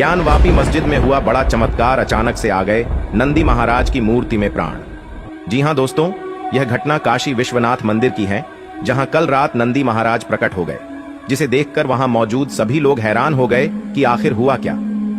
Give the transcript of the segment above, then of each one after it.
ज्ञानवापी मस्जिद में हुआ बड़ा चमत्कार। अचानक से आ गए नंदी महाराज की मूर्ति में प्राण। जी हां दोस्तों, यह घटना काशी विश्वनाथ मंदिर की है, जहां कल रात नंदी महाराज प्रकट हो गए, जिसे देखकर वहां मौजूद सभी लोग हैरान हो गए कि आखिर हुआ क्या।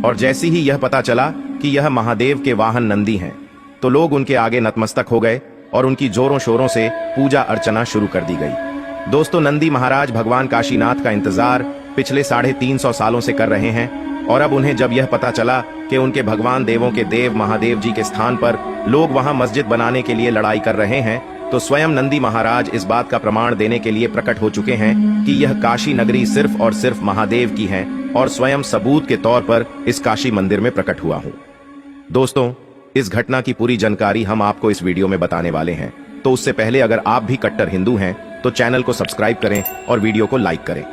और जैसे ही यह पता चला कि यह महादेव के वाहन नंदी हैं, तो लोग उनके आगे नतमस्तक हो गए और उनकी जोरों शोरों से पूजा अर्चना शुरू कर दी गई। दोस्तों, नंदी महाराज भगवान काशीनाथ का इंतजार पिछले 350 सालों से कर रहे हैं, और अब उन्हें जब यह पता चला कि उनके भगवान देवों के देव महादेव जी के स्थान पर लोग वहां मस्जिद बनाने के लिए लड़ाई कर रहे हैं, तो स्वयं नंदी महाराज इस बात का प्रमाण देने के लिए प्रकट हो चुके हैं कि यह काशी नगरी सिर्फ और सिर्फ महादेव की है, और स्वयं सबूत के तौर पर इस काशी मंदिर में प्रकट हुआ हूं। दोस्तों, इस घटना की पूरी जानकारी हम आपको इस वीडियो में बताने वाले हैं, तो उससे पहले अगर आप भी कट्टर हिंदू हैं तो चैनल को सब्सक्राइब करें और वीडियो को लाइक करें।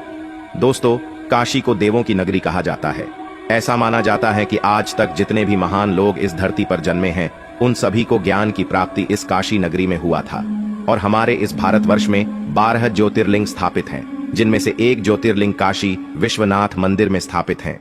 दोस्तों, काशी को देवों की नगरी कहा जाता है। ऐसा माना जाता है कि आज तक जितने भी महान लोग इस धरती पर जन्मे हैं, उन सभी को ज्ञान की प्राप्ति इस काशी नगरी में हुआ था। और हमारे इस भारतवर्ष में 12 ज्योतिर्लिंग स्थापित हैं, जिनमें से एक ज्योतिर्लिंग काशी विश्वनाथ मंदिर में स्थापित है।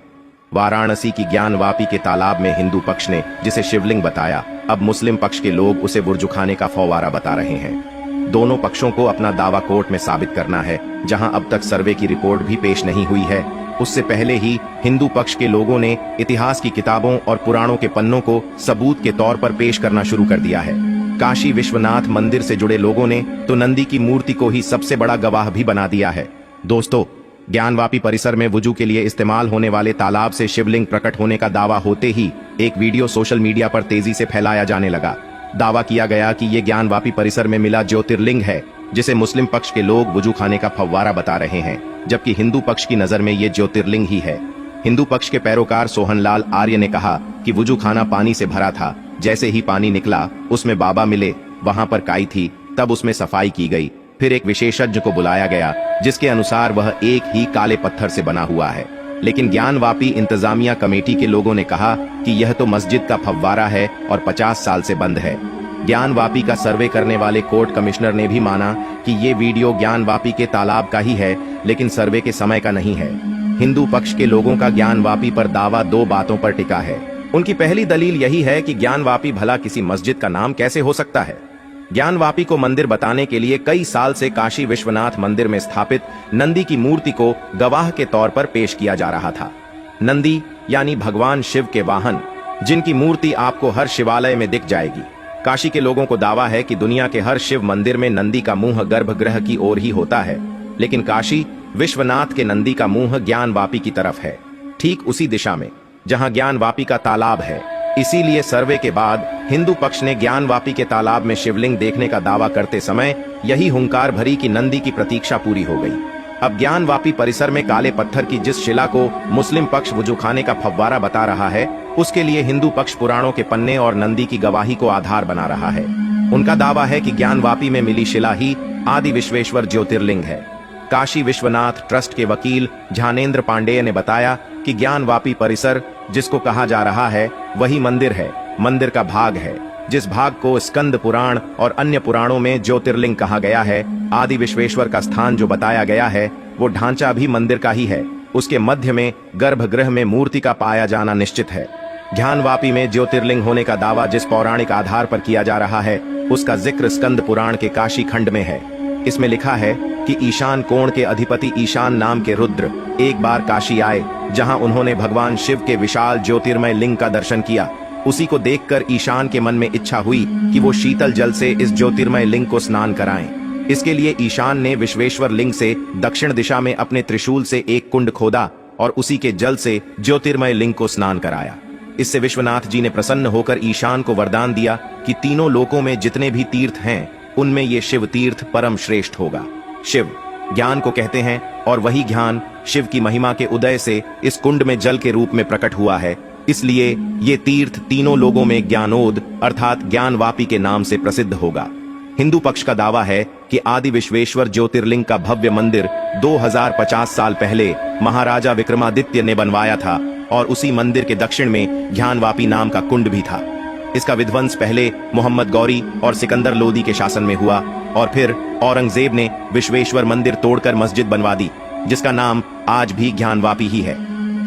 वाराणसी की ज्ञानवापी के तालाब में हिंदू पक्ष ने जिसे शिवलिंग बताया, अब मुस्लिम पक्ष के लोग उसे बुर्जुखाने का फव्वारा बता रहे हैं। दोनों पक्षों को अपना दावा कोर्ट में साबित करना है, जहां अब तक सर्वे की रिपोर्ट भी पेश नहीं हुई है। उससे पहले ही हिंदू पक्ष के लोगों ने इतिहास की किताबों और पुराणों के पन्नों को सबूत के तौर पर पेश करना शुरू कर दिया है। काशी विश्वनाथ मंदिर से जुड़े लोगों ने तो नंदी की मूर्ति को ही सबसे बड़ा गवाह भी बना दिया है। दोस्तों, ज्ञानवापी परिसर में वुजू के लिए इस्तेमाल होने वाले तालाब से शिवलिंग प्रकट होने का दावा होते ही एक वीडियो सोशल मीडिया पर तेजी से फैलाया जाने लगा। दावा किया गया कि ये ज्ञानवापी परिसर में मिला ज्योतिर्लिंग है, जिसे मुस्लिम पक्ष के लोग वुजू खाने का फव्वारा बता रहे हैं, जबकि हिंदू पक्ष की नजर में ये ज्योतिर्लिंग ही है। हिंदू पक्ष के पैरोकार सोहनलाल आर्य ने कहा कि वुजू खाना पानी से भरा था, जैसे ही पानी निकला उसमें बाबा मिले, वहां पर काई थी, तब उसमें सफाई की गई, फिर एक विशेषज्ञ को बुलाया गया, जिसके अनुसार वह एक ही काले पत्थर से बना हुआ है। लेकिन ज्ञानवापी इंतजामिया कमेटी के लोगों ने कहा कि यह तो मस्जिद का फव्वारा है और 50 साल से बंद है। ज्ञानवापी का सर्वे करने वाले कोर्ट कमिश्नर ने भी माना कि ये वीडियो ज्ञानवापी के तालाब का ही है, लेकिन सर्वे के समय का नहीं है। हिंदू पक्ष के लोगों का ज्ञानवापी पर दावा 2 बातों पर टिका है। उनकी पहली दलील यही है कि ज्ञानवापी भला किसी मस्जिद का नाम कैसे हो सकता है। ज्ञानवापी को मंदिर बताने के लिए कई साल से काशी विश्वनाथ मंदिर में स्थापित नंदी की मूर्ति को गवाह के तौर पर पेश किया जा रहा था। नंदी यानी भगवान शिव के वाहन, जिनकी मूर्ति आपको हर शिवालय में दिख जाएगी। काशी के लोगों को दावा है कि दुनिया के हर शिव मंदिर में नंदी का मुंह गर्भगृह की ओर ही होता है, लेकिन काशी विश्वनाथ के नंदी का मुंह ज्ञानवापी की तरफ है, ठीक उसी दिशा में जहां ज्ञानवापी का तालाब है। इसीलिए सर्वे के बाद हिंदू पक्ष ने ज्ञानवापी के तालाब में शिवलिंग देखने का दावा करते समय यही हुंकार भरी कि नंदी की प्रतीक्षा पूरी हो गई। अब ज्ञानवापी परिसर में काले पत्थर की जिस शिला को मुस्लिम पक्ष वुजूखाने का फव्वारा बता रहा है, उसके लिए हिंदू पक्ष पुराणों के पन्ने और नंदी की गवाही को आधार बना रहा है। उनका दावा है कि ज्ञानवापी में मिली शिला ही आदि विश्वेश्वर ज्योतिर्लिंग है। काशी विश्वनाथ ट्रस्ट के वकील ज्ञानेंद्र पांडेय ने बताया कि ज्ञानवापी परिसर जिसको कहा जा रहा है वही मंदिर है, मंदिर का भाग है, जिस भाग को स्कंद पुराण और अन्य पुराणों में ज्योतिर्लिंग कहा गया है। आदि विश्वेश्वर का स्थान जो बताया गया है, वो ढांचा भी मंदिर का ही है। उसके मध्य में गर्भगृह में मूर्ति का पाया जाना निश्चित है। ज्ञानवापी में ज्योतिर्लिंग होने का दावा जिस पौराणिक आधार पर किया जा रहा है, उसका जिक्र स्कंद पुराण के काशी खंड में है। इसमें लिखा है कि ईशान कोण के अधिपति ईशान नाम के रुद्र एक बार काशी आए, जहां उन्होंने भगवान शिव के विशाल ज्योतिर्मय लिंग का दर्शन किया। उसी को देखकर ईशान के मन में इच्छा हुई कि वो शीतल जल से इस ज्योतिर्मय लिंग को स्नान कराएं। इसके लिए ईशान ने विश्वेश्वर लिंग से दक्षिण दिशा में अपने त्रिशूल से एक कुंड खोदा और उसी के जल से ज्योतिर्मय लिंग को स्नान कराया। इससे विश्वनाथ जी ने प्रसन्न होकर ईशान को वरदान दिया कि तीनों लोकों में जितने भी तीर्थ हैं, उनमें ये शिव तीर्थ परम श्रेष्ठ होगा। शिव ज्ञान को कहते हैं, और वही ज्ञान शिव की महिमा के उदय से इस कुंड में जल के रूप में प्रकट हुआ है। इसलिए ये तीर्थ तीनों लोगों में ज्ञानोद अर्थात ज्ञानवापी के नाम से प्रसिद्ध होगा। हिंदू पक्ष का दावा है कि आदि विश्वेश्वर ज्योतिर्लिंग का भव्य मंदिर 2050 साल पहले महाराजा विक्रमादित्य ने बनवाया था, और उसी मंदिर के दक्षिण में ज्ञानवापी नाम का कुंड भी था। इसका विध्वंस पहले मोहम्मद गौरी और सिकंदर लोदी के शासन में हुआ, और फिर औरंगजेब ने विश्वेश्वर मंदिर तोड़कर मस्जिद बनवा दी, जिसका नाम आज भी ज्ञानवापी ही है।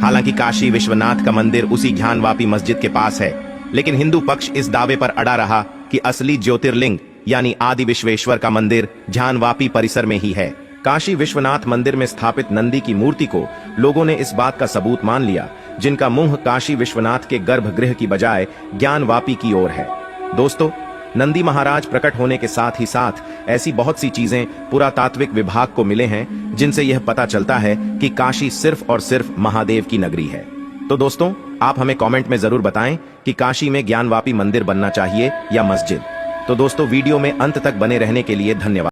हालांकि काशी विश्वनाथ का मंदिर उसी ज्ञानवापी मस्जिद के पास है, लेकिन हिंदू पक्ष इस दावे पर अड़ा रहा कि असली ज्योतिर्लिंग यानी आदि विश्वेश्वर का मंदिर ज्ञानवापी परिसर में ही है। काशी विश्वनाथ मंदिर में स्थापित नंदी की मूर्ति को लोगों ने इस बात का सबूत मान लिया, जिनका मुंह काशी विश्वनाथ के गर्भगृह की बजाय ज्ञानवापी की ओर है। दोस्तों, नंदी महाराज प्रकट होने के साथ ही साथ ऐसी बहुत सी चीजें पुरातात्विक विभाग को मिले हैं जिनसे यह पता चलता है कि काशी सिर्फ और सिर्फ महादेव की नगरी है। तो दोस्तों, आप हमें कमेंट में जरूर बताएं कि काशी में ज्ञानवापी मंदिर बनना चाहिए या मस्जिद। तो दोस्तों, वीडियो में अंत तक बने रहने के लिए धन्यवाद।